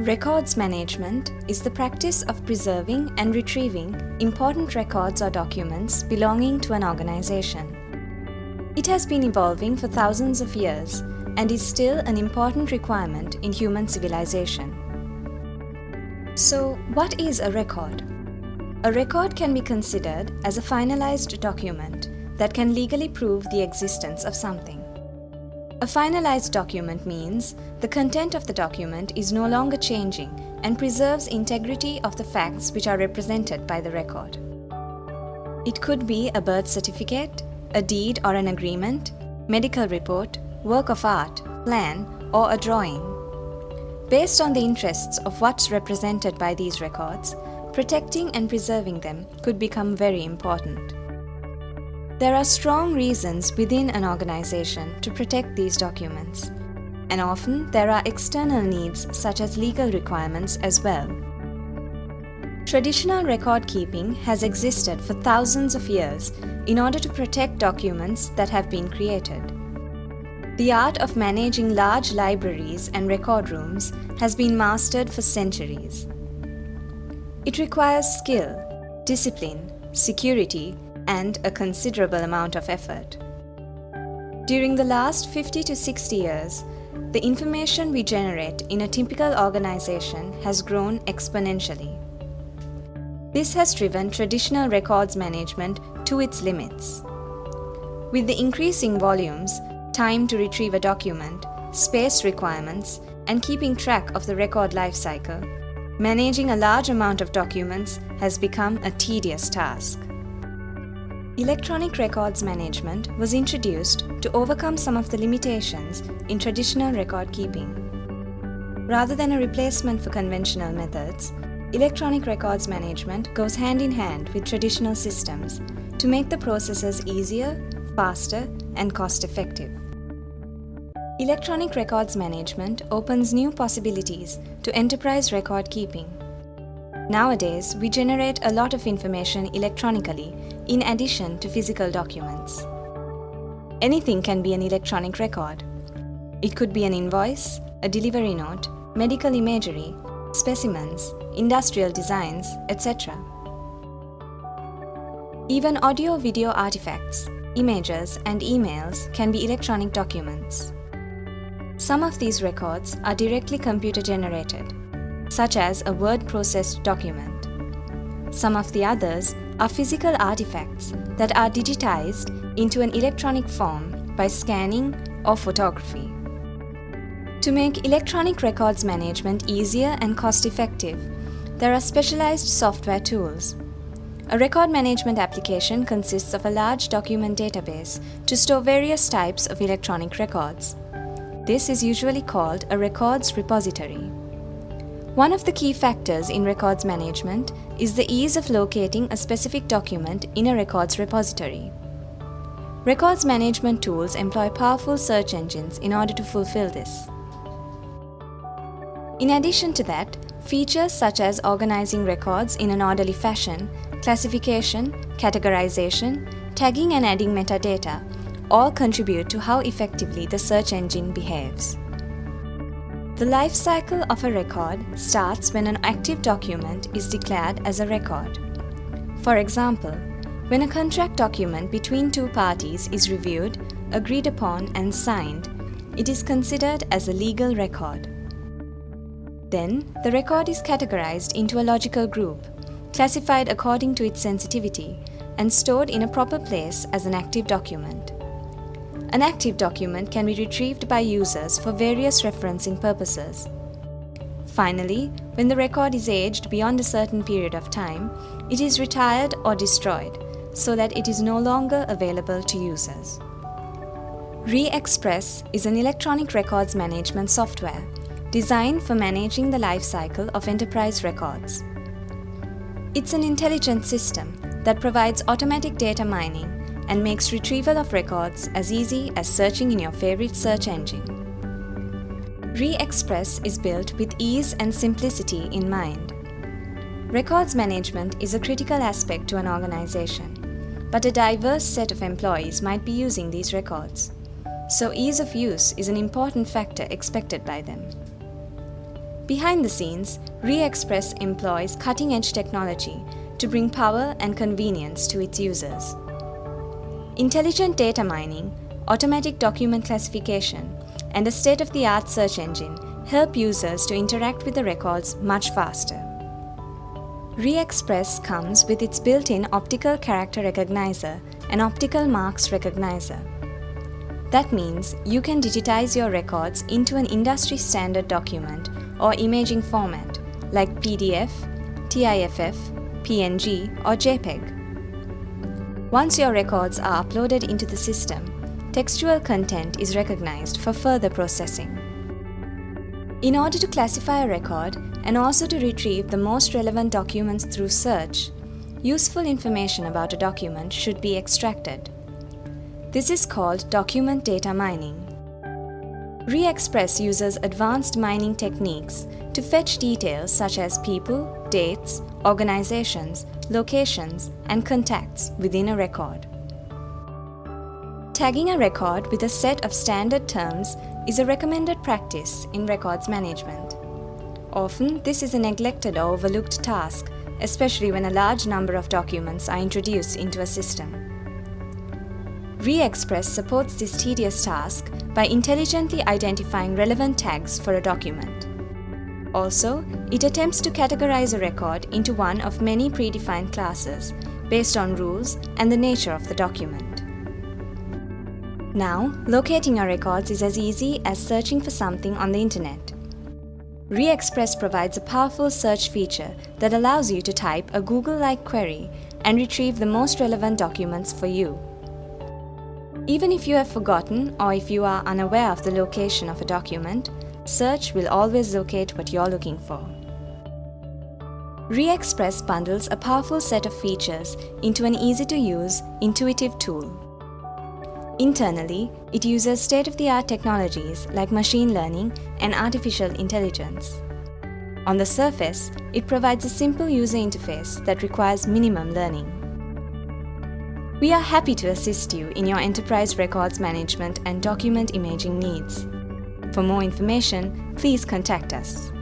Records management is the practice of preserving and retrieving important records or documents belonging to an organization. It has been evolving for thousands of years and is still an important requirement in human civilization. So, what is a record? A record can be considered as a finalized document that can legally prove the existence of something. A finalized document means the content of the document is no longer changing and preserves integrity of the facts which are represented by the record. It could be a birth certificate, a deed or an agreement, medical report, work of art, plan, or a drawing. Based on the interests of what's represented by these records, protecting and preserving them could become very important. There are strong reasons within an organization to protect these documents, and often there are external needs such as legal requirements as well. Traditional record keeping has existed for thousands of years in order to protect documents that have been created. The art of managing large libraries and record rooms has been mastered for centuries. It requires skill, discipline, security, and a considerable amount of effort. During the last 50 to 60 years, the information we generate in a typical organization has grown exponentially. This has driven traditional records management to its limits. With the increasing volumes, time to retrieve a document, space requirements, and keeping track of the record life cycle, managing a large amount of documents has become a tedious task. Electronic records management was introduced to overcome some of the limitations in traditional record keeping. Rather than a replacement for conventional methods, electronic records management goes hand in hand with traditional systems to make the processes easier, faster, and cost-effective. Electronic records management opens new possibilities to enterprise record keeping. Nowadays, we generate a lot of information electronically in addition to physical documents. Anything can be an electronic record. It could be an invoice, a delivery note, medical imagery, specimens, industrial designs, etc. Even audio-video artifacts, images, and emails can be electronic documents. Some of these records are directly computer-generated, such as a word-processed document. Some of the others are physical artifacts that are digitized into an electronic form by scanning or photography. To make electronic records management easier and cost-effective, there are specialized software tools. A record management application consists of a large document database to store various types of electronic records. This is usually called a records repository. One of the key factors in records management is the ease of locating a specific document in a records repository. Records management tools employ powerful search engines in order to fulfill this. In addition to that, features such as organizing records in an orderly fashion, classification, categorization, tagging and adding metadata all contribute to how effectively the search engine behaves. The life cycle of a record starts when an active document is declared as a record. For example, when a contract document between two parties is reviewed, agreed upon, and signed, it is considered as a legal record. Then, the record is categorized into a logical group, classified according to its sensitivity, and stored in a proper place as an active document. An active document can be retrieved by users for various referencing purposes. Finally, when the record is aged beyond a certain period of time, it is retired or destroyed so that it is no longer available to users. ReExpress is an electronic records management software designed for managing the life cycle of enterprise records. It's an intelligent system that provides automatic data mining and makes retrieval of records as easy as searching in your favorite search engine. ReExpress is built with ease and simplicity in mind. Records management is a critical aspect to an organization, but a diverse set of employees might be using these records, so ease of use is an important factor expected by them. Behind the scenes, ReExpress employs cutting-edge technology to bring power and convenience to its users. Intelligent data mining, automatic document classification, and a state-of-the-art search engine help users to interact with the records much faster. ReExpress comes with its built-in optical character recognizer and optical marks recognizer. That means you can digitize your records into an industry-standard document or imaging format like PDF, TIFF, PNG, or JPEG. Once your records are uploaded into the system, textual content is recognized for further processing. In order to classify a record and also to retrieve the most relevant documents through search, useful information about a document should be extracted. This is called document data mining. ReExpress uses advanced mining techniques to fetch details such as people, dates, organizations, locations, and contacts within a record. Tagging a record with a set of standard terms is a recommended practice in records management. Often, this is a neglected or overlooked task, especially when a large number of documents are introduced into a system. ReExpress supports this tedious task by intelligently identifying relevant tags for a document. Also, it attempts to categorize a record into one of many predefined classes based on rules and the nature of the document. Now, locating your records is as easy as searching for something on the internet. ReExpress provides a powerful search feature that allows you to type a Google-like query and retrieve the most relevant documents for you. Even if you have forgotten or if you are unaware of the location of a document, search will always locate what you're looking for. ReExpress bundles a powerful set of features into an easy-to-use, intuitive tool. Internally, it uses state-of-the-art technologies like machine learning and artificial intelligence. On the surface, it provides a simple user interface that requires minimum learning. We are happy to assist you in your enterprise records management and document imaging needs. For more information, please contact us.